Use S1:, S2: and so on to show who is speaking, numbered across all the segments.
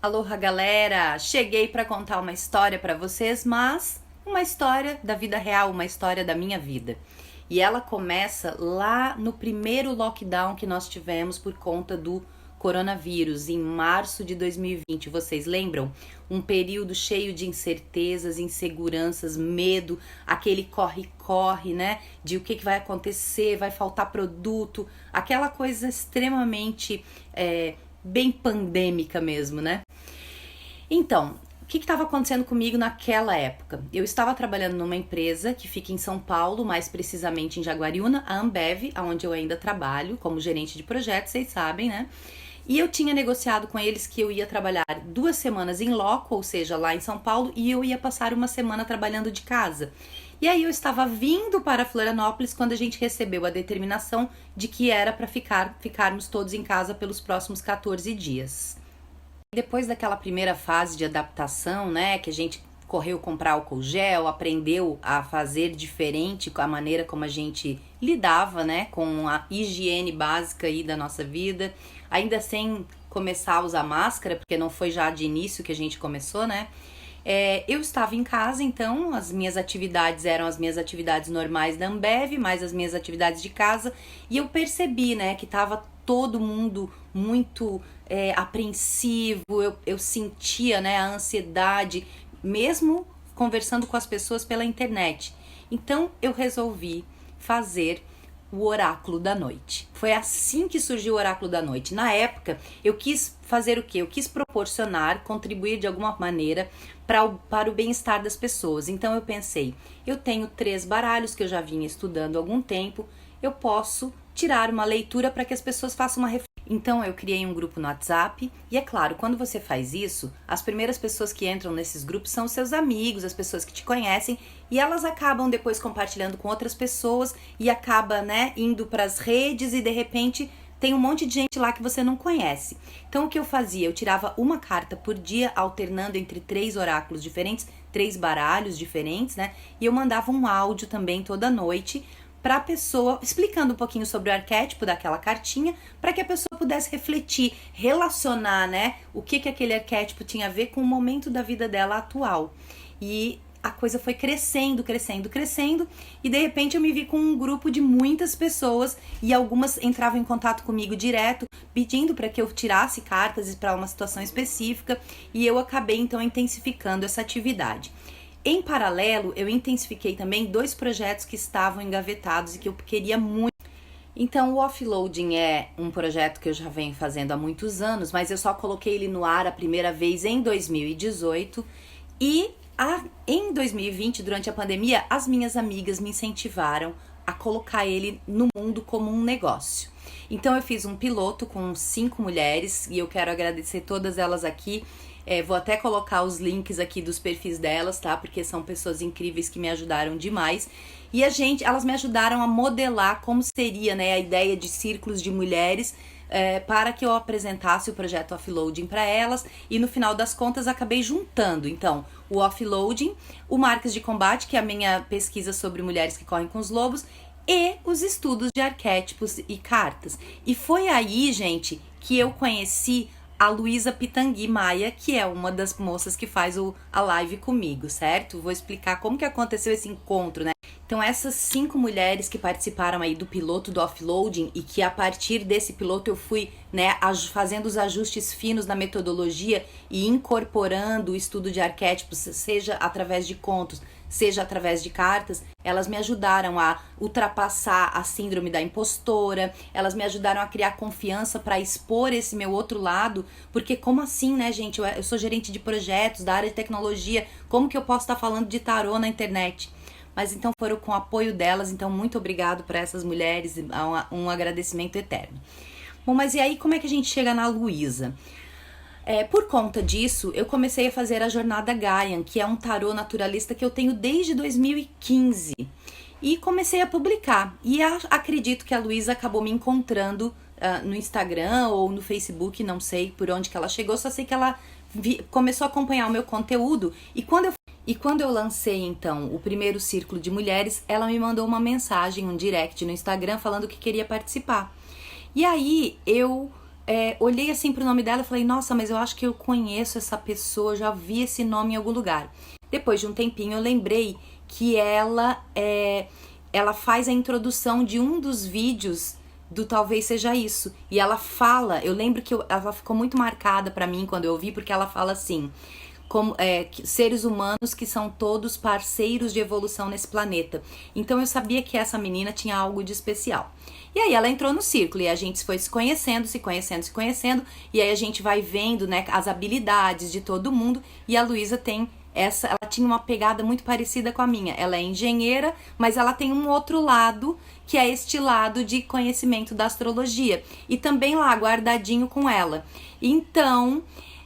S1: Aloha, galera! Cheguei para contar uma história para vocês, mas uma história da vida real, uma história da minha vida. E ela começa lá no primeiro lockdown que nós tivemos por conta do coronavírus, em março de 2020. Vocês lembram? Um período cheio de incertezas, inseguranças, medo, aquele corre-corre, né? De o que vai acontecer, vai faltar produto, aquela coisa extremamente bem pandêmica mesmo, né? Então, o que estava acontecendo comigo naquela época? Eu estava trabalhando numa empresa que fica em São Paulo, mais precisamente em Jaguariúna, a Ambev, onde eu ainda trabalho como gerente de projetos, vocês sabem, né? E eu tinha negociado com eles que eu ia trabalhar 2 semanas em loco, ou seja, lá em São Paulo, e eu ia passar 1 semana trabalhando de casa. E aí eu estava vindo para Florianópolis quando a gente recebeu a determinação de que era para ficarmos todos em casa pelos próximos 14 dias. Depois daquela primeira fase de adaptação, né, que a gente correu comprar álcool gel, aprendeu a fazer diferente com a maneira como a gente lidava, né, com a higiene básica aí da nossa vida, ainda sem começar a usar máscara, porque não foi já de início que a gente começou, né. Eu estava em casa, então as minhas atividades eram as minhas atividades normais da Ambev, mais as minhas atividades de casa, e eu percebi, né, que estava todo mundo muito apreensivo, eu sentia, né, a ansiedade, mesmo conversando com as pessoas pela internet. Então eu resolvi fazer o oráculo da noite. Foi assim que surgiu o oráculo da noite. Na época, eu quis fazer o quê? Eu quis proporcionar, contribuir de alguma maneira para o bem-estar das pessoas. Então eu pensei, eu tenho 3 baralhos que eu já vinha estudando há algum tempo, eu posso tirar uma leitura para que as pessoas façam uma reflexão. Então eu criei um grupo no WhatsApp e é claro, quando você faz isso, as primeiras pessoas que entram nesses grupos são os seus amigos, as pessoas que te conhecem, e elas acabam depois compartilhando com outras pessoas e acaba, né, indo para as redes e de repente tem um monte de gente lá que você não conhece. Então o que eu fazia? Eu tirava uma carta por dia, alternando entre 3 oráculos diferentes, 3 baralhos diferentes, né? E eu mandava um áudio também toda noite para a pessoa, explicando um pouquinho sobre o arquétipo daquela cartinha, para que a pessoa pudesse refletir, relacionar, né, o que aquele arquétipo tinha a ver com o momento da vida dela atual. E a coisa foi crescendo, e de repente eu me vi com um grupo de muitas pessoas e algumas entravam em contato comigo direto, pedindo para que eu tirasse cartas para uma situação específica, e eu acabei então intensificando essa atividade. Em paralelo, eu intensifiquei também 2 projetos que estavam engavetados e que eu queria muito. Então, o Offloading é um projeto que eu já venho fazendo há muitos anos, mas eu só coloquei ele no ar a primeira vez em 2018 e em 2020, durante a pandemia, as minhas amigas me incentivaram a colocar ele no mundo como um negócio. Então, eu fiz um piloto com 5 mulheres e eu quero agradecer todas elas aqui. Vou até colocar os links aqui dos perfis delas, tá? Porque são pessoas incríveis que me ajudaram demais. E elas me ajudaram a modelar como seria, né, a ideia de círculos de mulheres para que eu apresentasse o projeto Offloading para elas. E no final das contas acabei juntando, então, o Offloading, o Marcas de Combate, que é a minha pesquisa sobre mulheres que correm com os lobos, e os estudos de arquétipos e cartas. E foi aí, gente, que eu conheci a Luísa Pitangui Maia, que é uma das moças que faz a live comigo, certo? Vou explicar como que aconteceu esse encontro, né? Então essas 5 mulheres que participaram aí do piloto do Offloading e que a partir desse piloto eu fui, né, fazendo os ajustes finos na metodologia e incorporando o estudo de arquétipos, seja através de contos, seja através de cartas, elas me ajudaram a ultrapassar a síndrome da impostora, elas me ajudaram a criar confiança para expor esse meu outro lado, porque como assim, né, gente, eu sou gerente de projetos da área de tecnologia, como que eu posso estar falando de tarô na internet? Mas então foram com o apoio delas, então muito obrigado para essas mulheres, um agradecimento eterno. Bom, mas e aí como é que a gente chega na Luísa? Por conta disso, eu comecei a fazer a Jornada Gaian, que é um tarô naturalista que eu tenho desde 2015. E comecei a publicar. E acredito que a Luísa acabou me encontrando no Instagram ou no Facebook, não sei por onde que ela chegou, só sei que ela começou a acompanhar o meu conteúdo. E quando eu lancei, então, o primeiro círculo de mulheres, ela me mandou uma mensagem, um direct no Instagram, falando que queria participar. E aí, eu olhei assim pro nome dela e falei, nossa, mas eu acho que eu conheço essa pessoa, já vi esse nome em algum lugar. Depois de um tempinho eu lembrei que ela faz a introdução de um dos vídeos do Talvez Seja Isso. E ela fala, eu lembro que ela ficou muito marcada pra mim quando eu ouvi, porque ela fala assim, como seres humanos que são todos parceiros de evolução nesse planeta. Então eu sabia que essa menina tinha algo de especial. E aí ela entrou no círculo e a gente foi se conhecendo, e aí a gente vai vendo, né, as habilidades de todo mundo, e a Luísa ela tinha uma pegada muito parecida com a minha. Ela é engenheira, mas ela tem um outro lado, que é este lado de conhecimento da astrologia. E também lá, guardadinho com ela. Então,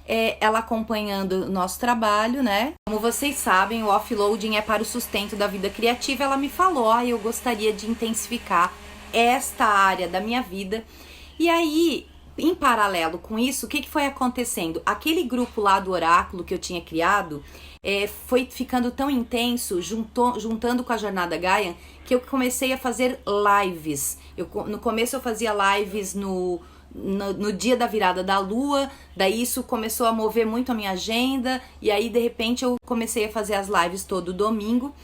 S1: ela acompanhando o nosso trabalho, né? Como vocês sabem, o offloading é para o sustento da vida criativa. Ela me falou, eu gostaria de intensificar esta área da minha vida. E aí, em paralelo com isso, o que foi acontecendo? Aquele grupo lá do oráculo que eu tinha criado foi ficando tão intenso, juntando com a Jornada Gaia, que eu comecei a fazer lives. No começo eu fazia lives no dia da virada da lua, daí isso começou a mover muito a minha agenda, e aí de repente eu comecei a fazer as lives todo domingo.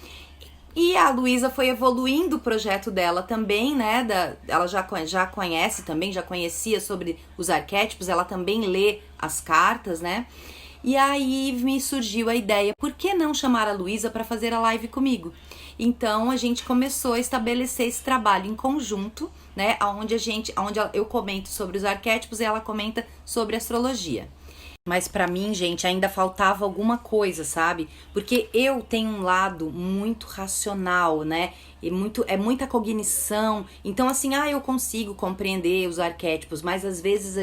S1: E a Luísa foi evoluindo o projeto dela também, né? Ela já conhece também, já conhecia sobre os arquétipos, ela também lê as cartas, né? E aí me surgiu a ideia, por que não chamar a Luísa para fazer a live comigo? Então a gente começou a estabelecer esse trabalho em conjunto, né? Onde eu comento sobre os arquétipos e ela comenta sobre astrologia. Mas pra mim, gente, ainda faltava alguma coisa, sabe? Porque eu tenho um lado muito racional, né? É muita cognição. Então, assim, eu consigo compreender os arquétipos, mas às vezes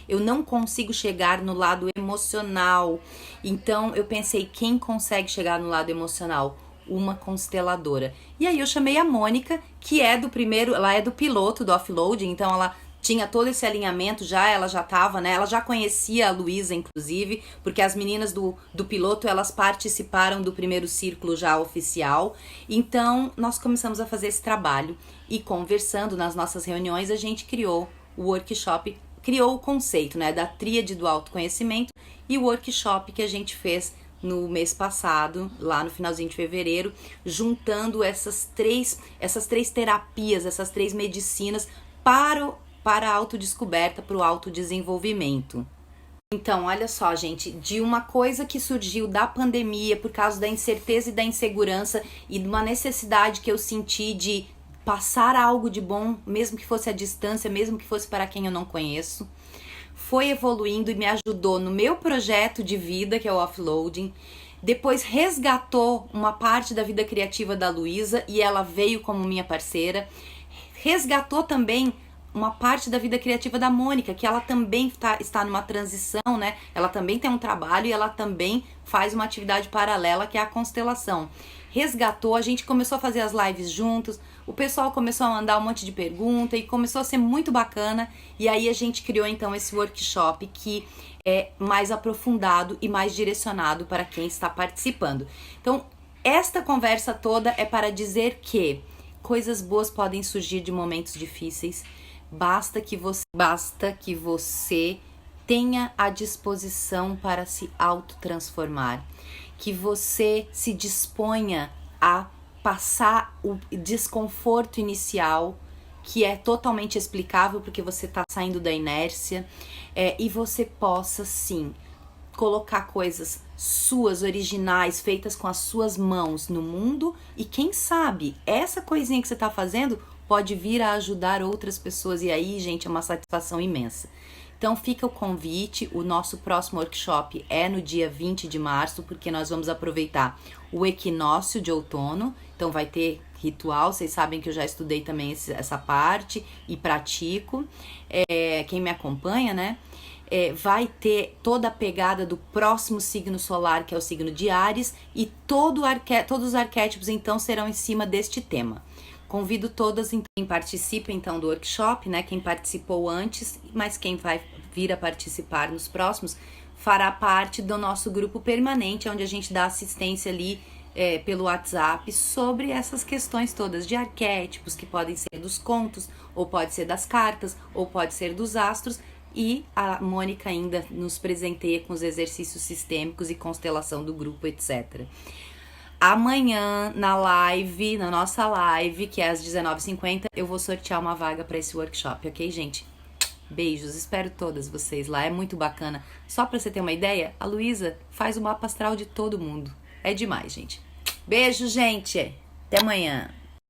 S1: eu não consigo chegar no lado emocional. Então, eu pensei, quem consegue chegar no lado emocional? Uma consteladora. E aí eu chamei a Mônica, que ela é do piloto do offloading, então ela tinha todo esse alinhamento ela já tava, né? Ela já conhecia a Luísa, inclusive, porque as meninas do piloto, elas participaram do primeiro círculo já oficial. Então, nós começamos a fazer esse trabalho e conversando nas nossas reuniões, a gente criou o workshop, criou o conceito, né, da tríade do autoconhecimento e o workshop que a gente fez no mês passado, lá no finalzinho de fevereiro, juntando essas três terapias, essas três medicinas para a autodescoberta, para o autodesenvolvimento. Então, olha só, gente, de uma coisa que surgiu da pandemia por causa da incerteza e da insegurança e de uma necessidade que eu senti de passar algo de bom, mesmo que fosse à distância, mesmo que fosse para quem eu não conheço, foi evoluindo e me ajudou no meu projeto de vida, que é o offloading. Depois resgatou uma parte da vida criativa da Luísa e ela veio como minha parceira. Resgatou também uma parte da vida criativa da Mônica, que ela também está numa transição, né? Ela também tem um trabalho e ela também faz uma atividade paralela, que é a constelação. Resgatou, a gente começou a fazer as lives juntos, o pessoal começou a mandar um monte de pergunta e começou a ser muito bacana. E aí a gente criou então esse workshop que é mais aprofundado e mais direcionado para quem está participando. Então, esta conversa toda é para dizer que coisas boas podem surgir de momentos difíceis. Basta que você tenha a disposição para se autotransformar, que você se disponha a passar o desconforto inicial, que é totalmente explicável porque você está saindo da inércia, e você possa sim colocar coisas suas, originais, feitas com as suas mãos no mundo, e quem sabe essa coisinha que você está fazendo pode vir a ajudar outras pessoas, e aí, gente, é uma satisfação imensa. Então fica o convite, o nosso próximo workshop é no dia 20 de março, porque nós vamos aproveitar o equinócio de outono, então vai ter ritual, vocês sabem que eu já estudei também essa parte e pratico, quem me acompanha, né? Vai ter toda a pegada do próximo signo solar, que é o signo de Áries, e todos os arquétipos então serão em cima deste tema. Convido todas quem participa então do workshop, né? Quem participou antes, mas quem vai vir a participar nos próximos fará parte do nosso grupo permanente, onde a gente dá assistência ali pelo WhatsApp sobre essas questões todas de arquétipos, que podem ser dos contos, ou pode ser das cartas, ou pode ser dos astros, E a Mônica ainda nos presenteia com os exercícios sistêmicos e constelação do grupo, etc. Amanhã, na nossa live, que é às 19h50, eu vou sortear uma vaga para esse workshop, ok, gente? Beijos, espero todas vocês lá, é muito bacana. Só pra você ter uma ideia, a Luísa faz o mapa astral de todo mundo. É demais, gente. Beijo, gente. Até amanhã.